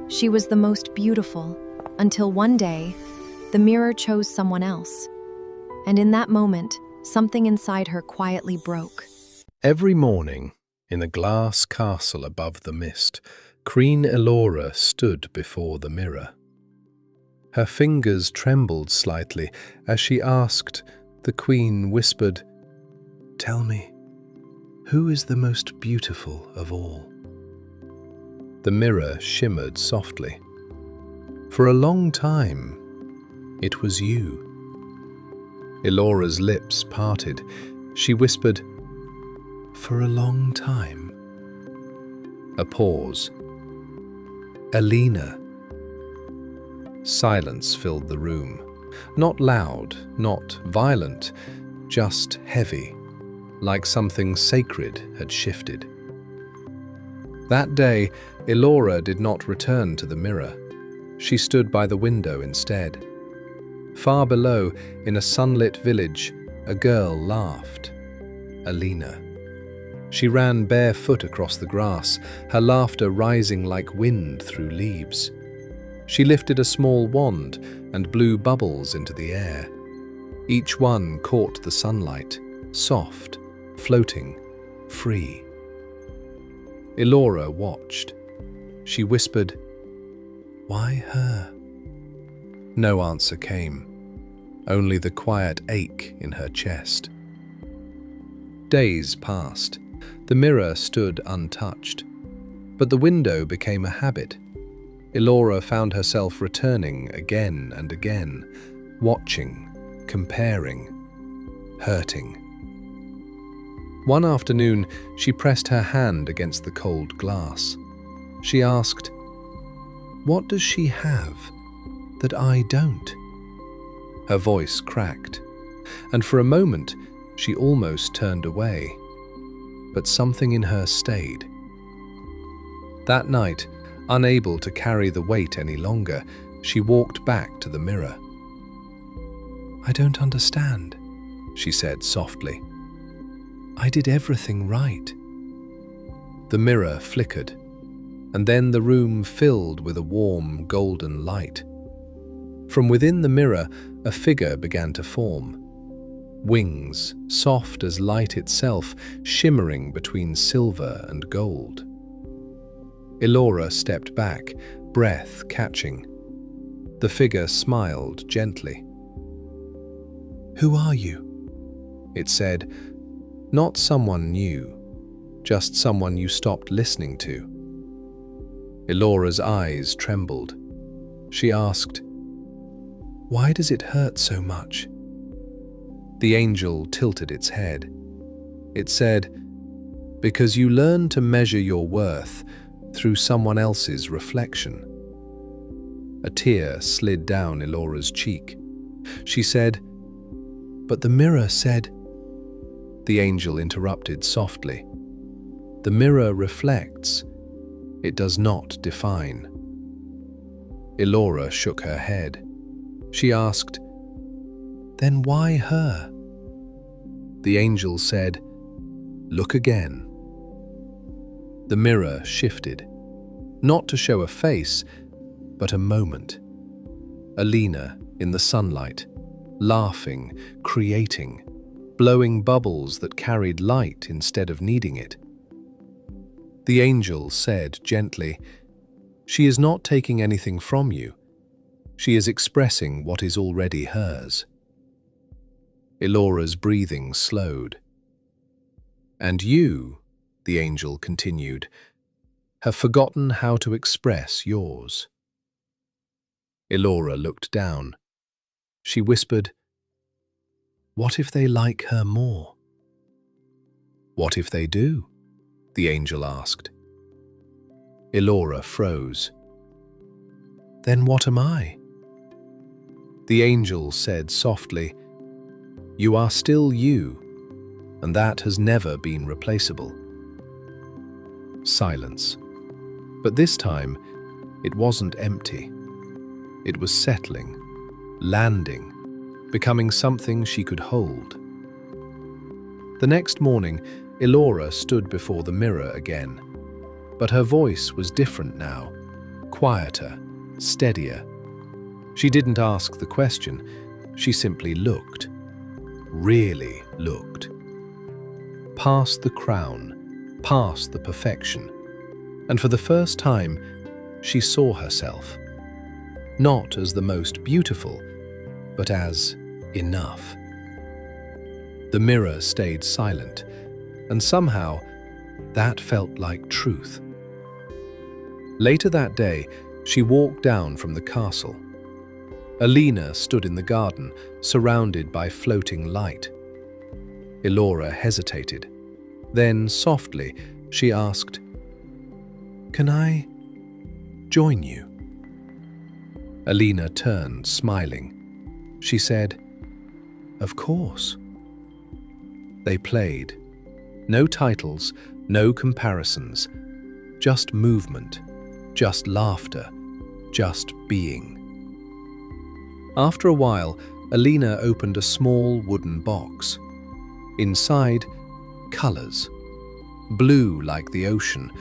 She was the most beautiful, until one day, the mirror chose someone else. And in that moment, something inside her quietly broke. Every morning, in the glass castle above the mist, Queen Elora stood before the mirror. Her fingers trembled slightly as she asked. The queen whispered, "Tell me, who is the most beautiful of all?" The mirror shimmered softly. "For a long time, it was you." Elora's lips parted. She whispered, "For a long time." A pause. "Alina." Silence filled the room. Not loud, not violent, just heavy, like something sacred had shifted. That day, Elora did not return to the mirror. She stood by the window instead. Far below, in a sunlit village, a girl laughed. Alina. She ran barefoot across the grass, her laughter rising like wind through leaves. She lifted a small wand and blew bubbles into the air. Each one caught the sunlight, soft, floating, free. Elora watched. She whispered, "Why her?" No answer came, only the quiet ache in her chest. Days passed. The mirror stood untouched, but the window became a habit. Elora found herself returning again and again, watching, comparing, hurting. One afternoon, she pressed her hand against the cold glass. She asked, "What does she have that I don't?" Her voice cracked, and for a moment, she almost turned away. But something in her stayed. That night, unable to carry the weight any longer, she walked back to the mirror. "I don't understand," she said softly. "I did everything right." The mirror flickered, and then the room filled with a warm, golden light. From within the mirror, a figure began to form. Wings, soft as light itself, shimmering between silver and gold. Elora stepped back, breath catching. The figure smiled gently. "Who are you?" it said. "Not someone new, just someone you stopped listening to." Elora's eyes trembled. She asked, "Why does it hurt so much?" The angel tilted its head. It said, "Because you learn to measure your worth through someone else's reflection." A tear slid down Elora's cheek. She said, "But the mirror said—" The angel interrupted softly. "The mirror reflects. It does not define." Elora shook her head. She asked, "Then why her?" The angel said, "Look again." The mirror shifted, not to show a face, but a moment. Alina in the sunlight, laughing, creating, blowing bubbles that carried light instead of needing it. The angel said gently, "She is not taking anything from you. She is expressing what is already hers." Elora's breathing slowed. "And you," the angel continued, "have forgotten how to express yours." Elora looked down. She whispered, "What if they like her more?" "What if they do?" the angel asked. Elora froze. "Then what am I?" The angel said softly, "You are still you, and that has never been replaceable." Silence. But this time, it wasn't empty. It was settling, landing, becoming something she could hold. The next morning, Elora stood before the mirror again, but her voice was different now. quieter, steadier. She didn't ask the question, she simply looked, really looked. Past the crown, past the perfection, and for the first time, she saw herself, not as the most beautiful, but as enough. The mirror stayed silent, and somehow that felt like truth. Later that day, she walked down from the castle. Alina stood in the garden, surrounded by floating light. Elora hesitated. Then, softly, she asked, "Can I join you?" Alina turned, smiling. She said, "Of course." They played. No titles, no comparisons, just movement, just laughter, just being. After a while, Alina opened a small wooden box. Inside, colors. Blue like the ocean,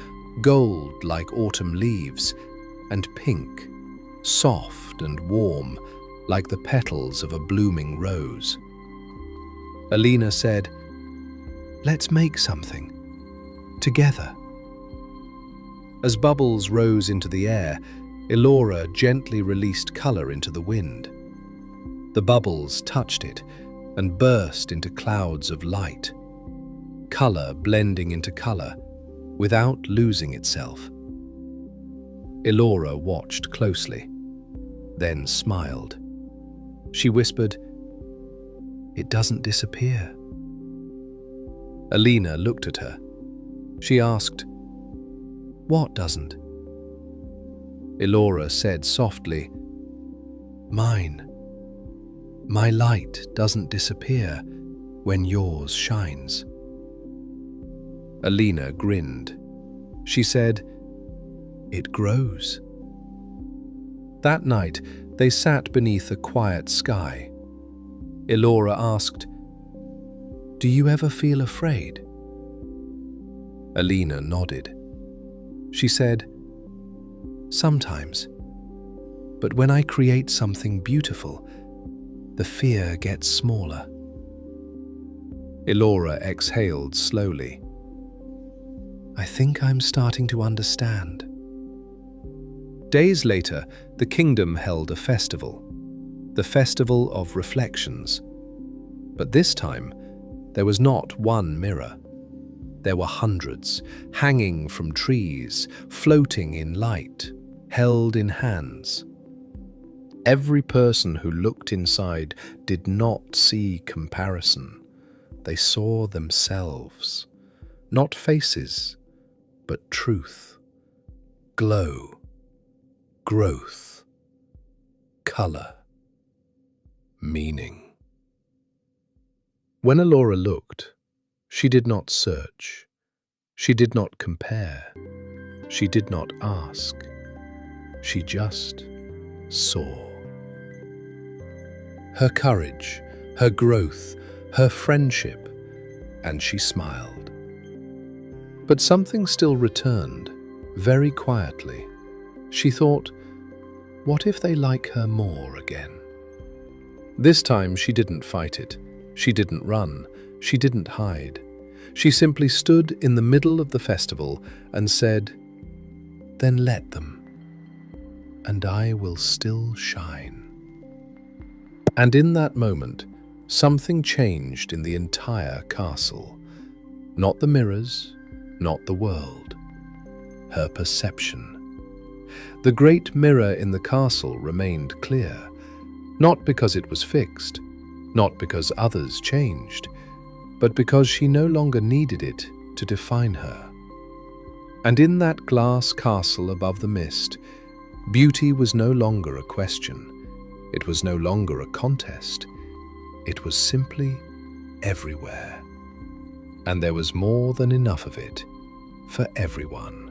gold like autumn leaves, and pink, soft and warm like the petals of a blooming rose. Alina said, "Let's make something, together." As bubbles rose into the air, Elora gently released color into the wind. The bubbles touched it and burst into clouds of light, color blending into color without losing itself. Elora watched closely, then smiled. She whispered, "It doesn't disappear." Alina looked at her. She asked, "What doesn't?" Elora said softly, "Mine. My light doesn't disappear when yours shines." Alina grinned. She said, "It grows." That night, they sat beneath a quiet sky. Elora asked, "Do you ever feel afraid?" Alina nodded. She said, "Sometimes. But when I create something beautiful, the fear gets smaller." Elora exhaled slowly. "I think I'm starting to understand." Days later, the kingdom held a festival, the Festival of Reflections. But this time, there was not one mirror. There were hundreds, hanging from trees, floating in light, held in hands. Every person who looked inside did not see comparison. They saw themselves, not faces, but truth, glow, growth, color, meaning. When Elora looked, she did not search, she did not compare, she did not ask, she just saw. Her courage, her growth, her friendship, and she smiled. But something still returned, very quietly. She thought, what if they like her more again? This time she didn't fight it. She didn't run. She didn't hide. She simply stood in the middle of the festival and said, "Then let them, and I will still shine." And in that moment, something changed in the entire castle. Not the mirrors, not the world. Her perception. The great mirror in the castle remained clear, not because it was fixed, not because others changed, but because she no longer needed it to define her. And in that glass castle above the mist, beauty was no longer a question. It was no longer a contest. It was simply everywhere. And there was more than enough of it for everyone.